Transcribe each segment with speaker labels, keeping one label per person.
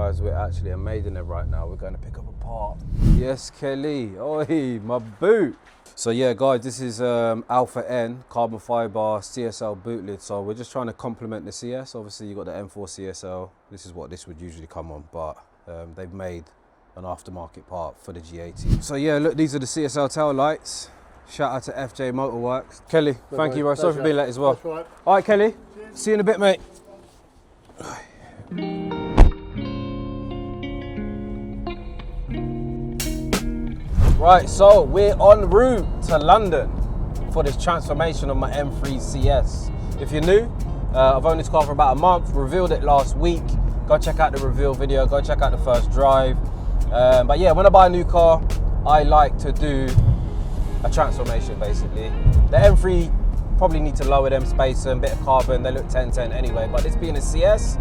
Speaker 1: Guys, we're actually in Maidenhead right now. We're going to pick up a part. Yes, Kelly. Oi, my boot. So yeah, guys, this is Alpha N carbon fiber CSL boot lid. So we're just trying to complement the CS. Obviously, you got the M4 CSL. This is what this would usually come on, but they've made an aftermarket part for the G80. So yeah, look, these are the CSL tail lights. Shout out to FJ Motorworks. Kelly, thank you, bro. Sorry for being late as well.
Speaker 2: Right.
Speaker 1: All right, Kelly. See you in a bit, mate. Right, so we're en route to London for this transformation of my M3 CS. If you're new, I've owned this car for about a month, revealed it last week. Go check out the reveal video, go check out the first drive. But yeah, when I buy a new car, I like to do a transformation basically. The M3 probably need to lower them, space them, bit of carbon, they look 10-10 anyway, but this being a CS,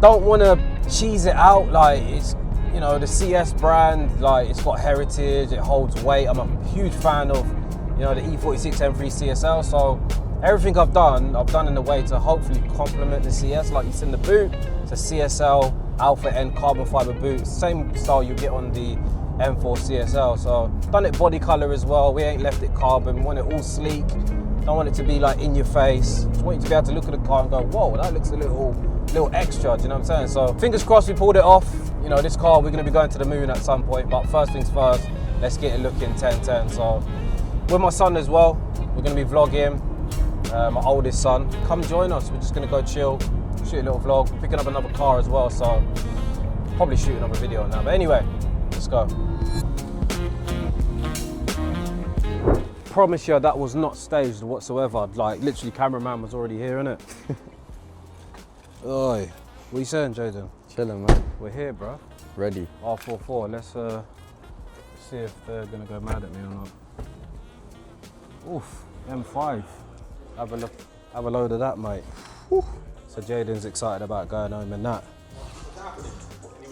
Speaker 1: don't want to cheese it out. Like, it's, you know, the CS brand, like, it's got heritage, it holds weight. I'm a huge fan of, you know, the E46 M3 CSL, so everything I've done in a way to hopefully complement the CS. Like you see in the boot, it's a CSL Alpha N carbon fiber boot, same style you get on the M4 CSL. So done it body color as well. We ain't left it carbon. We want it all sleek. Don't want it to be like in your face. Just want you to be able to look at the car and go, whoa, that looks a little extra. Do you know what I'm saying? So fingers crossed we pulled it off. You know, this car, we're going to be going to the moon at some point. But first things first, let's get it looking 10-10. So with my son as well, we're going to be vlogging. My oldest son, come join us. We're just going to go chill, shoot a little vlog. We're picking up another car as well, so probably shoot another video on that. But anyway, let's go. Promise you that was not staged whatsoever. Like, literally, cameraman was already here, innit? Oi, what are you saying, Jaden?
Speaker 2: Chilling, man.
Speaker 1: We're here, bro.
Speaker 2: Ready.
Speaker 1: R44. Let's see if they're gonna go mad at me or not. Oof, M5. Have a look. Have a load of that, mate. Whew. So Jaden's excited about going home and that.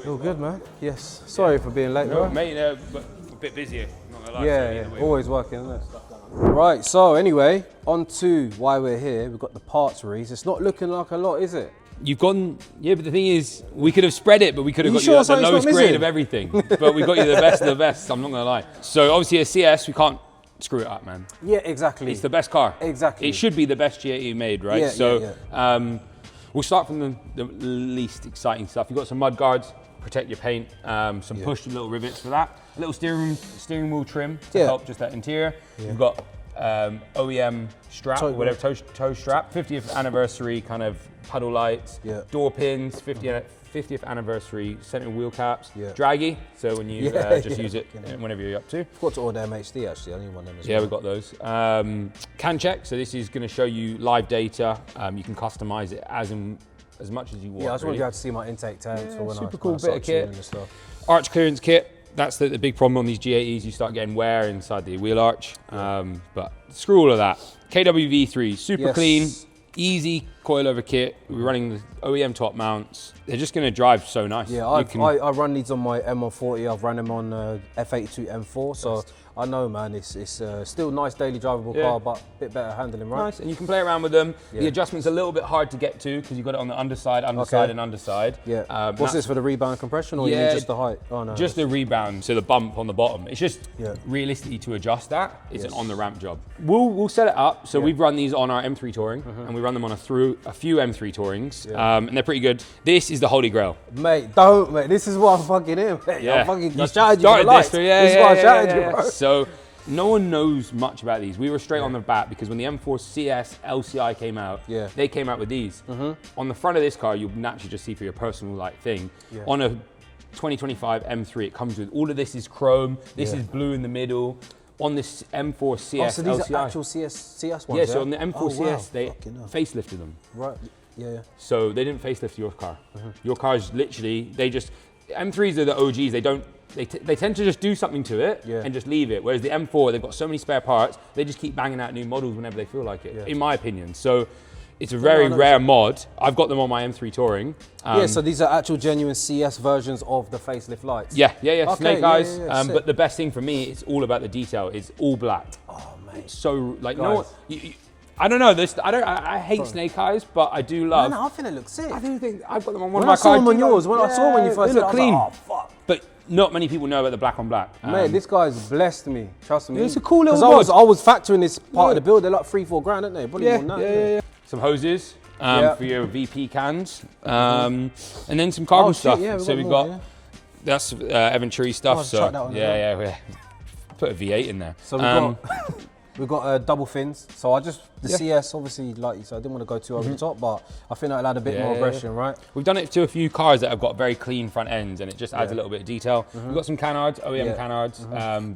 Speaker 1: All good, man. Yes. Sorry for being late, bro.
Speaker 3: Mate, but a bit busier. Not gonna lie.
Speaker 1: Yeah, always working, isn't it? Right. So anyway, on to why we're here. We've got the parts reads. It's not looking like a lot, is it?
Speaker 3: You've gone, yeah, but the thing is, we could have spread it, but we could have got
Speaker 1: sure
Speaker 3: you the lowest grade
Speaker 1: missing?
Speaker 3: of everything. But we got you the best of the best, I'm not gonna lie. So obviously a CS, we can't screw it up, man.
Speaker 1: Yeah, exactly.
Speaker 3: It's the best car.
Speaker 1: Exactly.
Speaker 3: It should be the best G80 made, right?
Speaker 1: Yeah,
Speaker 3: so
Speaker 1: yeah.
Speaker 3: We'll start from the least exciting stuff. You've got some mud guards, protect your paint, some pushed little rivets for that. A little steering wheel trim to help just that interior. Yeah. You've got OEM strap, or whatever, toe strap, 50th anniversary kind of puddle lights, door pins, 50th anniversary center wheel caps, draggy, so when you use it whenever you're up to.
Speaker 1: Forgot to order MHD actually, I need one of them as well.
Speaker 3: Yeah, we've got those. Can check, so this is going to show you live data. You can customize it as much as you want.
Speaker 1: Yeah, I just want to be able to see my intake tanks for when
Speaker 3: super
Speaker 1: I
Speaker 3: cool bit of kit.
Speaker 1: And stuff.
Speaker 3: Arch clearance kit. That's the big problem on these G80s. You start getting wear inside the wheel arch. But screw all of that. KWV3, super clean, easy coilover kit. We're running the OEM top mounts. They're just going to drive so nice.
Speaker 1: Yeah, I run these on my M140. I've run them on F82 M4. So I know, man, it's still nice daily drivable car, but a bit better handling, right? Nice,
Speaker 3: and you can play around with them. The adjustment's a little bit hard to get to because you've got it on the underside, and underside.
Speaker 1: Yeah. What's this, for the rebound compression, or you mean just the height? Oh no.
Speaker 3: Just the rebound, so the bump on the bottom. It's just realistically to adjust that. It's an on the ramp job. We'll set it up. So we've run these on our M3 Touring, and we run them on a few M3 Tourings, and they're pretty good. This is the holy grail.
Speaker 1: Mate, don't, mate. This is what I'm fucking in, mate.
Speaker 3: Yeah.
Speaker 1: I shouted you for the lights. This is what I shouted you, bro.
Speaker 3: So no one knows much about these. We were straight on the bat because when the M4 CS LCI came out, they came out with these. On the front of this car, you'll naturally just see for your personal thing. On a 2025 M3, it comes with all of this is chrome. This is blue in the middle. On this M4 CS
Speaker 1: so these
Speaker 3: LCI.
Speaker 1: are actual CS ones,
Speaker 3: yeah? So on the M4 CS, they facelifted them.
Speaker 1: Right. Yeah.
Speaker 3: So they didn't facelift your car. Your car's literally, M3s are the OGs. They tend to just do something to it and just leave it. Whereas the M4, they've got so many spare parts, they just keep banging out new models whenever they feel like it, in my opinion. So it's a very rare mod. I've got them on my M3 Touring.
Speaker 1: So these are actual genuine CS versions of the facelift lights?
Speaker 3: Yeah, okay, snake eyes. But the best thing for me, it's all about the detail. It's all black.
Speaker 1: Oh, mate.
Speaker 3: So, like,
Speaker 1: guys,
Speaker 3: I don't know. I hate snake eyes, but I do love.
Speaker 1: No, I think it looks sick.
Speaker 3: I do think I've got them on one
Speaker 1: When
Speaker 3: of my
Speaker 1: I saw
Speaker 3: cars.
Speaker 1: them on yours, when I saw when you first
Speaker 3: they look clean.
Speaker 1: I was like, oh fuck.
Speaker 3: But not many people know about the black on black.
Speaker 1: Mate, this guy's blessed me. Trust me.
Speaker 3: It's a cool little
Speaker 1: Because
Speaker 3: mod.
Speaker 1: I was factoring this part of the build. They're like 3-4 grand, aren't they? Probably more than that.
Speaker 3: Yeah. Some hoses for your VP cans, and then some carbon stuff.
Speaker 1: Yeah,
Speaker 3: so we've got that's Eventury stuff. So
Speaker 1: chuck that on
Speaker 3: yeah. Put a V8 in there.
Speaker 1: So we've got double fins. So the CS, obviously, like you said, I didn't want to go too over the top, but I think that'll add a bit more aggression, right?
Speaker 3: We've done it to a few cars that have got very clean front ends, and it just adds a little bit of detail. We've got some canards, OEM canards,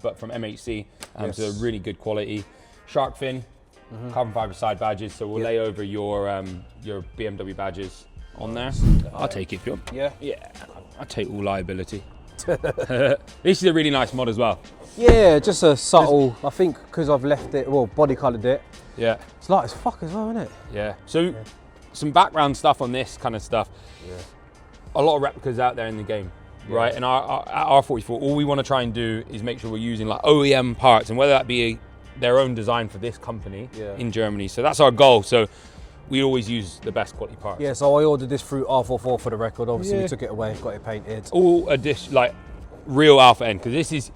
Speaker 3: but from MHC, so they're really good quality. Shark fin, carbon fiber side badges, so we'll lay over your BMW badges on there. I'll take it if you want. Yeah, I'll take all liability. This is a really nice mod as well.
Speaker 1: Yeah, just a subtle, I think because I've left it, body coloured it.
Speaker 3: Yeah.
Speaker 1: It's light as fuck as well, isn't it?
Speaker 3: Yeah. So some background stuff on this kind of stuff. Yeah. A lot of replicas out there in the game, right? And at R44, all we want to try and do is make sure we're using like OEM parts, and whether that be their own design for this company in Germany. So that's our goal. So we always use the best quality parts.
Speaker 1: Yeah, so I ordered this through R44 for the record. Obviously, we took it away, got it painted.
Speaker 3: All like real Alpha N, because this is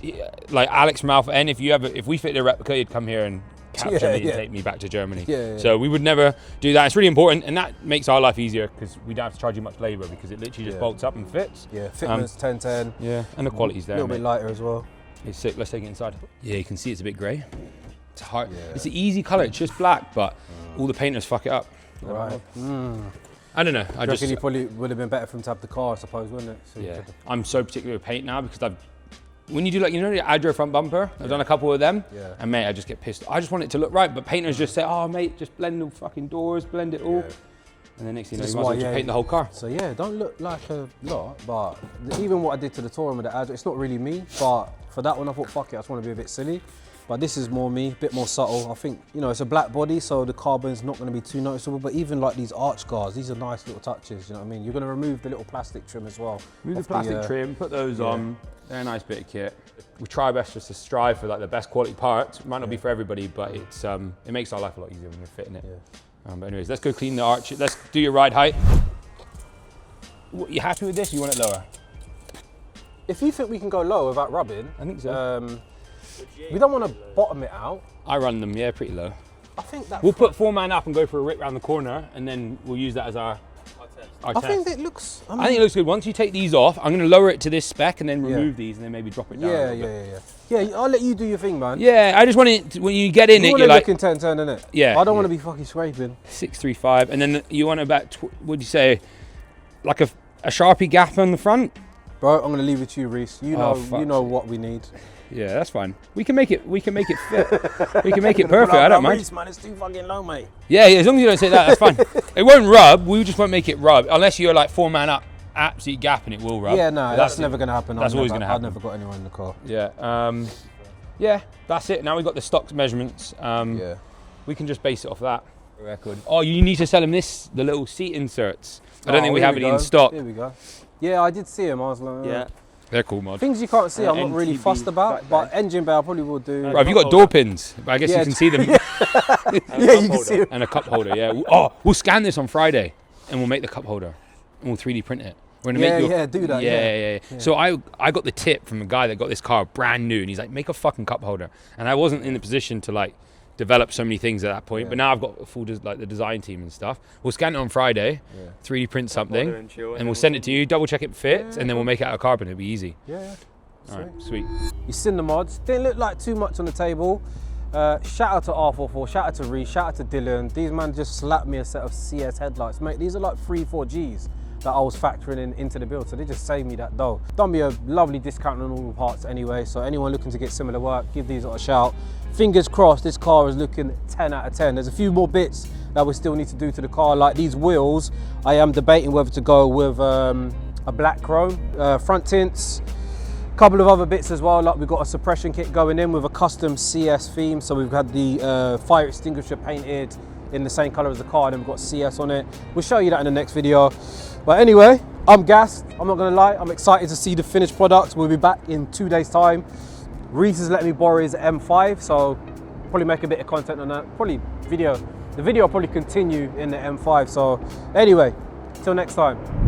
Speaker 3: like Alex from Alpha N. If we fit the replica, he'd come here and capture me and take me back to Germany. So we would never do that. It's really important, and that makes our life easier because we don't have to charge you much labour because it literally just bolts up and fits. Yeah, fitment's 1010. Yeah, and the quality's there. A little bit lighter as well. It's sick. Let's take it inside. Yeah, you can see it's a bit grey. It's hard. It's an easy colour. It's just black, but all the painters fuck it up. Right. I don't know. I reckon you probably would have been better for him to have the car, I suppose, wouldn't it? So I'm so particular with paint now because when you do like, the Adro front bumper, I've done a couple of them, and mate, I just get pissed. I just want it to look right, but painters just say, oh mate, just blend the fucking doors, blend it all. And then next thing you know, you might as well just paint the whole car. So yeah, don't look like a lot, but even what I did to the Touring with the Adro, it's not really me, but for that one I thought, fuck it, I just want to be a bit silly. But this is more me, a bit more subtle. I think, it's a black body, so the carbon's not going to be too noticeable. But even like these arch guards, these are nice little touches, you know what I mean? You're going to remove the little plastic trim as well. Remove the plastic trim, put those on. They're a nice bit of kit. We try our best just to strive for like the best quality parts. It might not be for everybody, but it makes our life a lot easier when you're fitting it. But anyways, let's go clean the arch. Let's do your ride height. You happy with this or you want it lower? If you think we can go lower without rubbing, I think so. We don't want to bottom it out. I run them, pretty low. I think that we'll put 4-man up and go for a rip around the corner, and then we'll use that as our test. I think it looks. I think it looks good. Once you take these off, I'm going to lower it to this spec and then remove these, and then maybe drop it down. Yeah. I'll let you do your thing, man. Yeah, I just want it when you get in it. You're like looking 10-10, innit? Yeah. I don't want to be fucking scraping. 635, and then you want about what'd you say, like a Sharpie gap on the front. Bro, I'm going to leave it to you, Reese. You know what we need. Yeah, that's fine. We can make it fit. We can make it perfect. I don't mind. Man, it's too fucking low, mate. Yeah, as long as you don't say that, that's fine. It won't rub. We just won't make it rub unless you're like 4-man up, absolute gap, and it will rub. Yeah, no, that's never going to happen. That's always going to happen. I've never got anyone in the car. Yeah. Yeah, that's it. Now we've got the stock measurements. We can just base it off that. Record. Oh, you need to sell him the little seat inserts. I don't think we have any in stock. Here we go. Yeah, I did see him. I was like, they're cool mod. Things you can't see, I'm not really fussed about, but engine bay I probably will do. Right, have you got door pins? But I guess you can see them. You can see them. And a cup holder, Oh, we'll scan this on Friday, and we'll make the cup holder, and we'll 3D print it. We're gonna make do that. Yeah. So I got the tip from a guy that got this car brand new, and he's like, make a fucking cup holder. And I wasn't in the position to like develop so many things at that point, but now I've got a full the design team and stuff. We'll scan it on Friday, 3D print something, and we'll send it to you, double check it fits, and then we'll make it out of carbon. It'll be easy. All right, sweet. You've seen the mods. Didn't look like too much on the table. Shout out to R44, shout out to Reece, shout out to Dylan. These man just slapped me a set of CS headlights. Mate, these are like 3-4 Gs that I was factoring into the build, so they just saved me that dough. Done me a lovely discount on all the parts anyway, so anyone looking to get similar work, give these a shout. Fingers crossed, this car is looking 10 out of 10. There's a few more bits that we still need to do to the car, like these wheels. I am debating whether to go with a black chrome, front tints, couple of other bits as well, like we've got a suppression kit going in with a custom CS theme. So we've had the fire extinguisher painted in the same color as the car, and then we've got CS on it. We'll show you that in the next video. But anyway, I'm gassed, I'm not gonna lie. I'm excited to see the finished product. We'll be back in 2 days' time. Reece has let me borrow his M5, so probably make a bit of content on that, probably video
Speaker 1: The video will probably continue in the M5. So anyway, till next time.